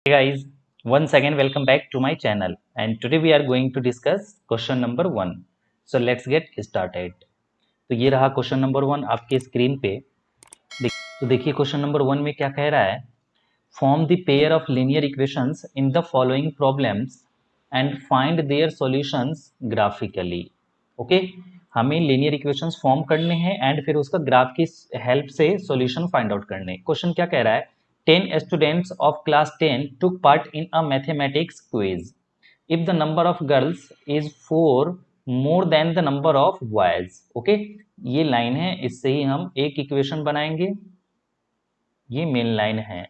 Hey guys, once again welcome back to my channel and today we are going to discuss question number 1. So let's get started. तो ये रहा question number 1 आपके screen पे। तो देखिए question number 1 में क्या कह रहा है, form the pair of linear equations in the following problems and find their solutions graphically. Okay, हमें लीनियर इक्वेशंस फॉर्म करने हैं एंड फिर उसका ग्राफ की हेल्प से सॉल्यूशन फाइंड आउट करने। क्वेश्चन क्या कह रहा है, 10 students of class 10 took part in a mathematics quiz. If the number of girls is 4 more than the number of boys. Okay, ये लाइन है, इससे ही हम एक इक्वेशन बनाएंगे। ये मेन लाइन है।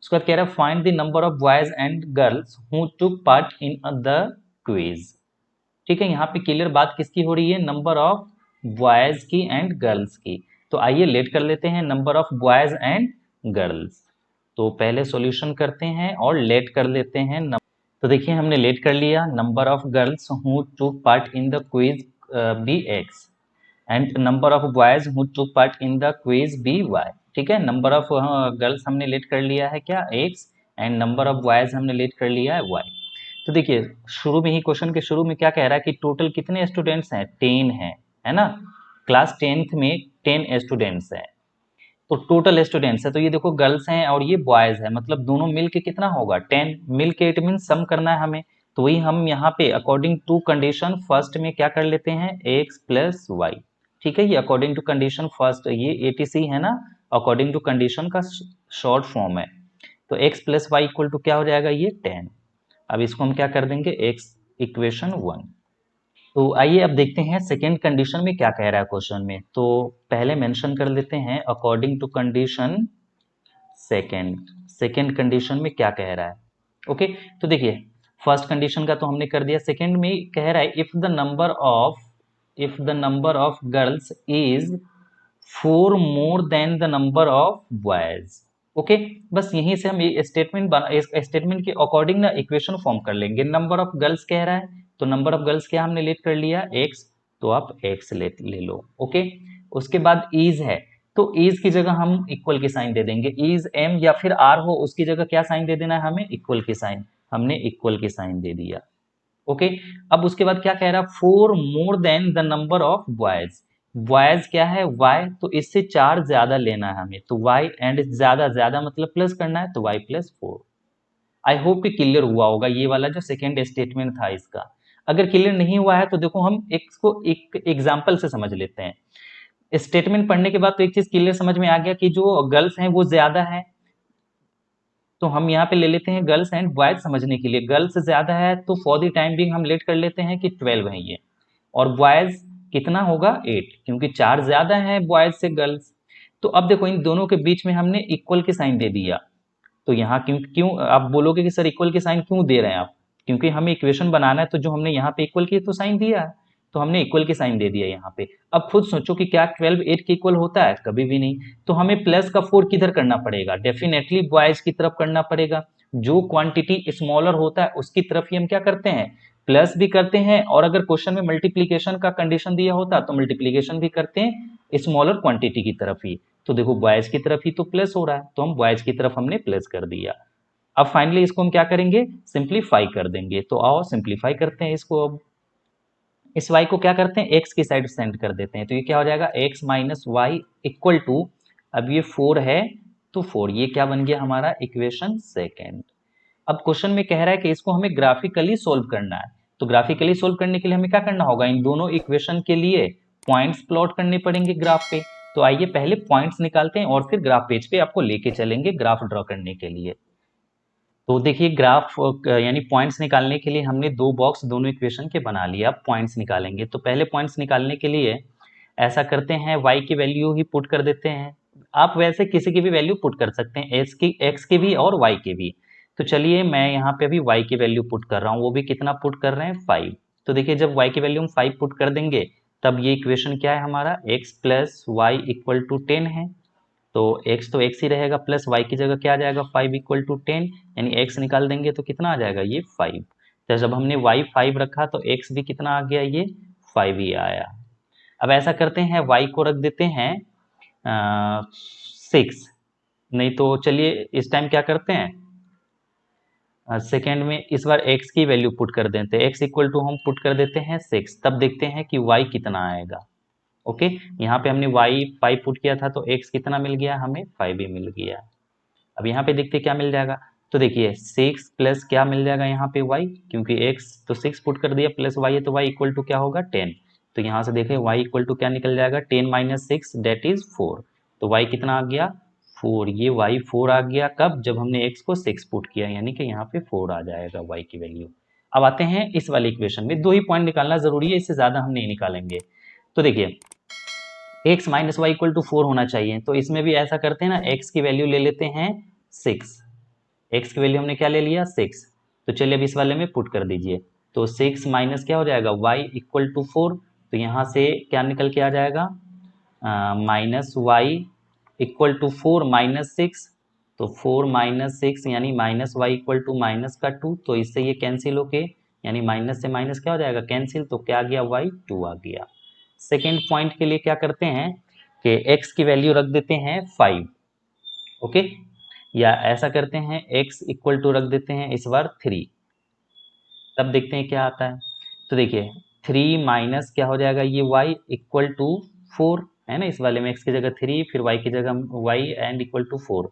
उसके बाद कह रहा है find the number of boys and girls who took part in the quiz. ठीक है, यहाँ पे क्लियर बात किसकी हो रही है, नंबर ऑफ बॉयज की एंड गर्ल्स की। तो आइए लेट कर लेते हैं number of boys and girls. तो पहले सॉल्यूशन करते हैं और लेट कर लेते हैं। तो देखिए हमने लेट कर लिया, number of girls who took part in the quiz be x and number of boys who took part in the quiz be y. ठीक है, नंबर ऑफ गर्ल्स हमने लेट कर लिया है क्या, x, and number of boys हमने let कर लिया है वाई। तो देखिए शुरू में ही क्वेश्चन के शुरू में क्या कह रहा है कि टोटल कितने स्टूडेंट्स हैं, 10 हैं, है ना। क्लास 10th में 10 स्टूडेंट्स हैं। तो टोटल स्टूडेंट्स है, तो ये देखो गर्ल्स हैं और ये बॉयज है, मतलब दोनों मिल के कितना होगा 10, मिल के इट मीन सम करना है हमें। तो वही हम यहाँ पे अकॉर्डिंग टू कंडीशन फर्स्ट में क्या कर लेते हैं, एक्स प्लस वाई। ठीक है, ये अकॉर्डिंग टू कंडीशन फर्स्ट, ये एटीसी है ना, अकॉर्डिंग टू कंडीशन का शॉर्ट फॉर्म है। तो x plus y equal to क्या हो जाएगा, ये 10। अब इसको हम क्या कर देंगे, एक्स इक्वेशन 1। तो आइए अब देखते हैं सेकेंड कंडीशन में क्या कह रहा है क्वेश्चन में। तो पहले मेंशन कर लेते हैं according to condition second, second condition में क्या कह रहा है। ओके, तो देखिए फर्स्ट कंडीशन का तो हमने कर दिया, सेकेंड में कह रहा है if the number of girls is 4 more than the number of boys. Okay, बस यहीं से हम ये स्टेटमेंट के अकॉर्डिंग ना इक्वेशन फॉर्म कर लेंगे। नंबर ऑफ गर्ल्स कह रहा है, तो नंबर ऑफ गर्ल्स क्या हमने लेट कर लिया, एक्स, तो आप एक्स ले लो। ओके, उसके बाद इज है, तो इज की जगह हम इक्वल की साइन दे देंगे। इज एम या फिर आर हो, उसकी जगह क्या साइन दे देना है हमें, इक्वल की साइन। हमने इक्वल की साइन दे दिया। ओके, अब उसके बाद क्या कह रहा है, 4 more than the number of boys. Boys क्या है, वाई, तो इससे 4 ज्यादा लेना है हमें, तो वाई, एंड ज्यादा ज्यादा मतलब प्लस करना है, तो वाई प्लस 4। आई होप कि क्लियर हुआ होगा ये वाला जो सेकेंड स्टेटमेंट था इसका। अगर क्लियर नहीं हुआ है तो देखो हम इसको एक एग्जाम्पल से समझ लेते हैं। स्टेटमेंट पढ़ने के बाद तो एक चीज क्लियर समझ में आ गया कि जो गर्ल्स हैं वो ज्यादा है, तो हम यहाँ पे ले लेते हैं गर्ल्स एंड बॉयज समझने के लिए। गर्ल्स ज्यादा है तो फॉर द टाइम बिंग हम लेट कर लेते हैं कि 12 है ये, और बॉयज कितना होगा 8, क्योंकि 4 ज्यादा है बॉयज से गर्ल्स। तो अब देखो इन दोनों के बीच में हमने इक्वल के साइन दे दिया। तो यहाँ क्यों क्यों आप बोलोगे कि सर इक्वल के साइन क्यों दे रहे हैं आप, क्योंकि हमें इक्वेशन बनाना है, तो जो हमने यहाँ पे इक्वल की तो साइन दिया है, तो हमने इक्वल के साइन दे दिया यहाँ पे। अब खुद सोचो कि क्या 12 8 के इक्वल होता है, कभी भी नहीं। तो हमें प्लस का 4 किधर करना पड़ेगा, डेफिनेटली बॉयज की तरफ करना पड़ेगा। जो क्वांटिटी स्मॉलर होता है उसकी तरफ ही हम क्या करते हैं, प्लस भी करते हैं, और अगर क्वेश्चन में मल्टीप्लीकेशन का कंडीशन दिया होता तो मल्टीप्लीकेशन भी करते हैं स्मॉलर क्वांटिटी की तरफ ही। तो देखो बॉयज की तरफ ही तो प्लस हो रहा है, तो हम बॉयज की तरफ हमने प्लस कर दिया। अब फाइनली इसको हम क्या करेंगे, सिंप्लीफाई कर देंगे। तो आओ सिंप्लीफाई करते हैं इसको। अब इस y को क्या करते हैं, x की साइड सेंड कर देते हैं, तो ये क्या हो जाएगा, x minus y equal to, अब ये 4 है तो 4, ये क्या बन गया हमारा इक्वेशन सेकेंड। अब क्वेश्चन में कह रहा है कि इसको हमें ग्राफिकली सोल्व करना है। तो ग्राफिकली सोल्व करने के लिए हमें क्या करना होगा, इन दोनों इक्वेशन के लिए पॉइंट्स प्लॉट करने पड़ेंगे ग्राफ पे। तो आइए पहले पॉइंट्स निकालते हैं और फिर ग्राफ पेज पे आपको लेके चलेंगे ग्राफ ड्रॉ करने के लिए। तो देखिए ग्राफ यानी पॉइंट्स निकालने के लिए हमने 2 बॉक्स दोनों इक्वेशन के बना लिया। अब पॉइंट्स निकालेंगे, तो पहले पॉइंट्स निकालने के लिए ऐसा करते हैं, y की वैल्यू ही पुट कर देते हैं। आप वैसे किसी की भी वैल्यू पुट कर सकते हैं, x की भी और y की भी। तो चलिए मैं यहाँ पे अभी y की वैल्यू पुट कर रहा हूँ, वो भी कितना पुट कर रहे हैं, 5। तो देखिए जब y की वैल्यू हम 5 पुट कर देंगे तब ये इक्वेशन क्या है हमारा, x plus y equal to 10 है। तो x तो x ही रहेगा, प्लस y की जगह क्या आ जाएगा, 5 इक्वल टू 10, यानी x निकाल देंगे तो कितना आ जाएगा, ये 5। तो जब हमने y 5 रखा तो x भी कितना आ गया, ये 5 ही आया। अब ऐसा करते हैं y को रख देते हैं 6, नहीं तो चलिए इस टाइम क्या करते हैं, सेकेंड में इस बार x की वैल्यू पुट कर देते हैं, x इक्वल टू हम पुट कर देते हैं 6, तब देखते हैं कि y कितना आएगा। ओके, यहाँ पे हमने y 5 पुट किया था तो x कितना मिल गया, हमें 5 ही मिल गया। अब यहाँ पे देखते क्या मिल जाएगा, तो देखिए 6 प्लस क्या मिल जाएगा यहाँ पे y, क्योंकि x तो 6 पुट कर दिया प्लस y है तो y इक्वल टू क्या होगा 10। तो यहाँ से देखें y इक्वल टू क्या निकल जाएगा 10 माइनस 6 डेट इज 4। तो y कितना आ गया 4, ये y 4 आ गया कब, जब हमने x को 6 पुट किया, यानी कि यहाँ पे 4 आ जाएगा y की वैल्यू। अब आते हैं इस वाले इक्वेशन में, 2 ही पॉइंट निकालना जरूरी है, इससे ज्यादा हम नहीं निकालेंगे। तो देखिए x minus y equal to 4 होना चाहिए, तो इसमें भी ऐसा करते हैं ना, x की वैल्यू ले लेते हैं 6, x की वैल्यू हमने क्या ले लिया 6, तो चलिए अब इस वाले में पुट कर दीजिए, तो 6 माइनस क्या हो जाएगा y इक्वल टू 4, तो यहाँ से क्या निकल के आ जाएगा minus y equal to 4 minus 6, तो 4 माइनस 6 यानी minus y equal to minus का 2, तो इससे ये कैंसिल होके यानी माइनस से माइनस क्या हो जाएगा कैंसिल, तो क्या आ गया y 2 आ गया। सेकेंड पॉइंट के लिए क्या करते हैं कि x की वैल्यू रख देते हैं 5, ओके, या ऐसा करते हैं x इक्वल टू रख देते हैं इस बार 3, तब देखते हैं क्या आता है। तो देखिए 3 माइनस क्या हो जाएगा ये y इक्वल टू 4 है ना, इस वाले में x की जगह 3 फिर y की जगह y एंड इक्वल टू 4,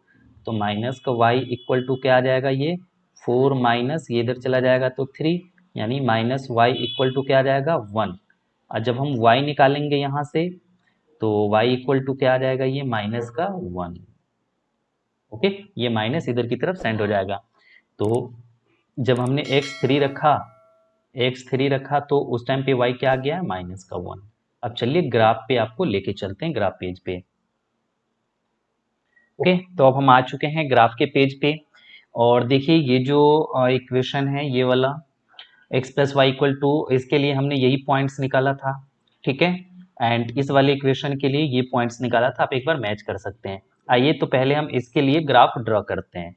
तो माइनस का y इक्वल टू क्या आ जाएगा ये 4 माइनस ये इधर चला जाएगा तो 3, यानी माइनस y इक्वल टू क्या आ जाएगा 1। और जब हम y निकालेंगे यहाँ से तो y इक्वल टू क्या आ जाएगा ये माइनस का 1, ओके, ये माइनस इधर की तरफ सेंड हो जाएगा। तो जब हमने x3 रखा तो उस टाइम पे y क्या आ गया माइनस का 1। अब चलिए ग्राफ पे आपको लेके चलते हैं, ग्राफ पेज पे। ओके, तो अब हम आ चुके हैं ग्राफ के पेज पे, और देखिए ये जो इक्वेशन है ये वाला x plus y equal to, इसके लिए हमने यही पॉइंट्स निकाला था, ठीक है, एंड इस वाले इक्वेशन के लिए ये पॉइंट्स निकाला था, आप एक बार मैच कर सकते हैं। आइए तो पहले हम इसके लिए ग्राफ ड्रॉ करते हैं।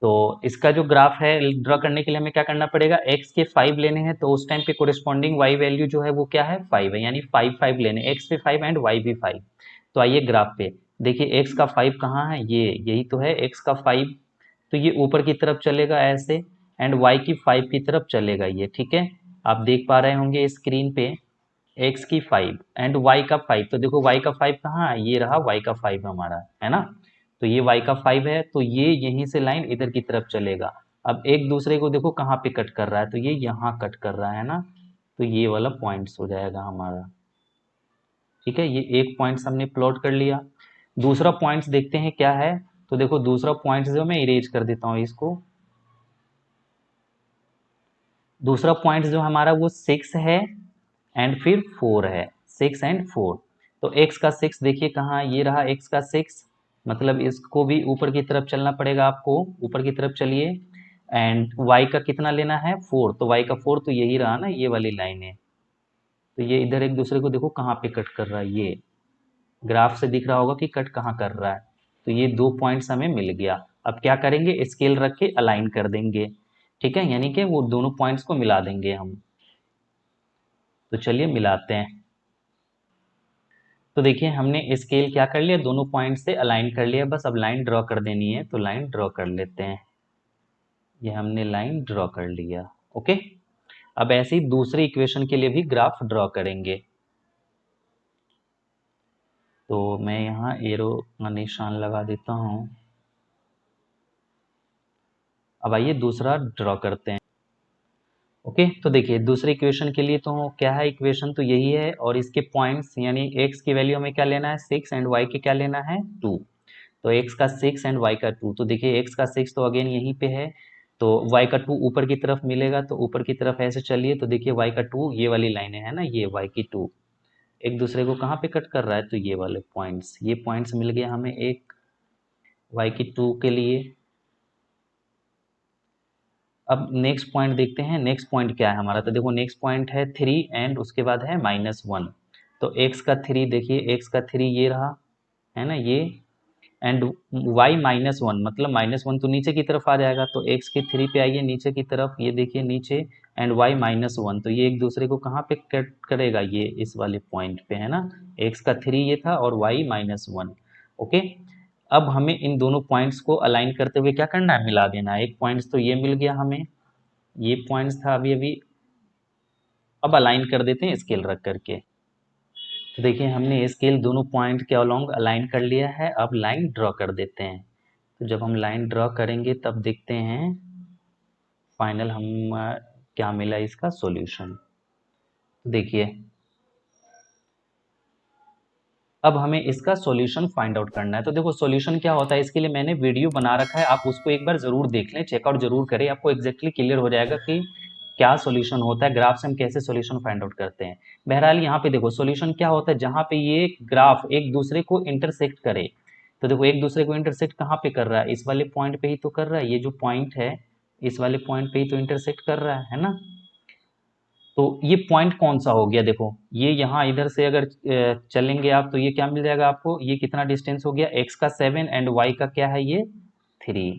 तो इसका जो ग्राफ है ड्रॉ करने के लिए हमें क्या करना पड़ेगा, x के 5 लेने हैं, तो उस टाइम पे कोरिस्पॉन्डिंग y वैल्यू जो है वो क्या है 5 है, यानी 5 लेने, x पे 5 एंड y भी 5। तो आइए ग्राफ पे देखिए x का 5 कहाँ है, ये यही तो है x का 5, तो ये ऊपर की तरफ चलेगा ऐसे एंड y की 5 की तरफ चलेगा ये, ठीक है, आप देख पा रहे होंगे स्क्रीन पे x की 5 एंड y का 5, तो देखो y का 5 कहाँ है, ये रहा y का 5 हमारा, है ना, तो ये y का 5 है, तो ये यहीं से लाइन इधर की तरफ चलेगा। अब एक दूसरे को देखो कहाँ पे कट कर रहा है, तो ये यहाँ कट कर रहा है ना, तो ये वाला पॉइंट्स हो जाएगा हमारा, ठीक है, ये एक पॉइंट्स हमने प्लॉट कर लिया। दूसरा पॉइंट्स देखते हैं क्या है, तो देखो दूसरा पॉइंट्स जो मैं इरेज कर देता हूँ इसको, दूसरा पॉइंट जो हमारा वो 6 है एंड फिर 4 है, 6 एंड 4, तो x का 6 देखिए कहाँ, ये रहा x का 6, मतलब इसको भी ऊपर की तरफ चलना पड़ेगा आपको, ऊपर की तरफ चलिए, एंड y का कितना लेना है 4, तो y का 4 तो यही रहा ना, ये वाली लाइन है, तो ये इधर एक दूसरे को देखो कहाँ पे कट कर रहा है, ये ग्राफ से दिख रहा होगा कि कट कहाँ कर रहा है, तो ये 2 पॉइंट्स हमें मिल गया। अब क्या करेंगे स्केल रख के अलाइन कर देंगे, ठीक है, यानी कि वो दोनों पॉइंट्स को मिला देंगे हम, तो चलिए मिलाते हैं। तो देखिए हमने स्केल क्या कर लिया, दोनों पॉइंट से अलाइन कर लिया, बस अब लाइन ड्रॉ कर देनी है, तो लाइन ड्रॉ कर लेते हैं, ये हमने लाइन ड्रॉ कर लिया, ओके। अब ऐसे ही दूसरी इक्वेशन के लिए भी ग्राफ ड्रॉ करेंगे, तो मैं यहाँ एरो का निशान लगा देता हूँ। अब आइए दूसरा ड्रॉ करते हैं, ओके, तो देखिए दूसरे इक्वेशन के लिए तो क्या है, इक्वेशन तो यही है, और इसके पॉइंट्स यानी x की वैल्यू हमें क्या लेना है 6 एंड y के क्या लेना है 2, तो x का 6 एंड y का 2, तो देखिए x का 6 तो अगेन यहीं पे है, तो y का 2 ऊपर की तरफ मिलेगा, तो ऊपर की तरफ ऐसे चलिए, तो देखिए y का 2 ये वाली लाइन है ना, ये y की 2 एक दूसरे को कहाँ पे कट कर रहा है, तो ये वाले पॉइंट्स, ये पॉइंट्स मिल गया हमें एक y की 2 के लिए। अब नेक्स्ट पॉइंट देखते हैं, नेक्स्ट पॉइंट क्या है हमारा, तो देखो नेक्स्ट पॉइंट है 3 एंड उसके बाद है -1, तो x का 3 देखिए x का 3 ये रहा है ना ये, एंड y -1 मतलब -1 तो नीचे की तरफ आ जाएगा, तो x के 3 पे आइए नीचे की तरफ, ये देखिए नीचे एंड y -1, तो ये एक दूसरे को कहाँ पे कट करेगा, ये इस वाले पॉइंट पे है ना, x का 3 ये था और y -1, ओके। अब हमें इन दोनों पॉइंट्स को अलाइन करते हुए क्या करना है, मिला देना है। एक पॉइंट्स तो ये मिल गया हमें, ये पॉइंट्स था अभी अभी, अब अलाइन कर देते हैं स्केल रख करके। तो देखिए हमने स्केल दोनों पॉइंट के अलोंग अलाइन कर लिया है, अब लाइन ड्रॉ कर देते हैं। तो जब हम लाइन ड्रॉ करेंगे तब देखते हैं फाइनल हम क्या मिला इसका सॉल्यूशन। देखिए अब हमें इसका सॉल्यूशन फाइंड आउट करना है। तो देखो सॉल्यूशन क्या होता है, इसके लिए मैंने वीडियो बना रखा है, आप उसको एक बार जरूर देख लें, चेकआउट जरूर करें, आपको एग्जैक्टली क्लियर हो जाएगा कि क्या सॉल्यूशन होता है, ग्राफ से हम कैसे सॉल्यूशन फाइंड आउट करते हैं। बहरहाल यहाँ पे देखो सॉल्यूशन क्या होता है, जहाँ पे ये ग्राफ एक दूसरे को इंटरसेक्ट करे। तो देखो एक दूसरे को इंटरसेक्ट कहाँ पे कर रहा है, इस वाले पॉइंट पे ही तो कर रहा है, ये जो पॉइंट है इस वाले पॉइंट पे ही तो इंटरसेक्ट कर रहा है ना। तो ये पॉइंट कौन सा हो गया, देखो ये यहाँ इधर से अगर चलेंगे आप तो ये क्या मिल जाएगा आपको, ये कितना डिस्टेंस हो गया, x का 7 एंड y का क्या है ये 3।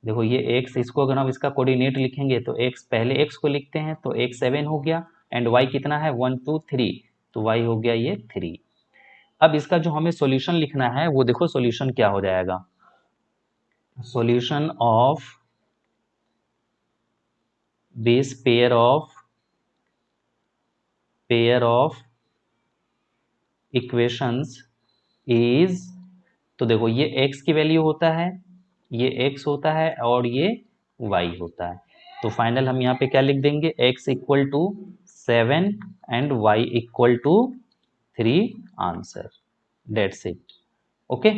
देखो ये x, इसको अगर हम इसका कोऑर्डिनेट लिखेंगे तो x पहले x को लिखते हैं तो x 7 हो गया एंड y कितना है 1 2 3, तो y हो गया ये 3। अब इसका जो हमें सॉल्यूशन लिखना है वो देखो सॉल्यूशन क्या हो जाएगा, solution of base pair of equations is, तो देखो ये x की वैल्यू होता है, ये x होता है और ये y होता है। तो फाइनल हम यहाँ पे क्या लिख देंगे, x equal to 7 and y equal to 3 answer, that's it. Okay.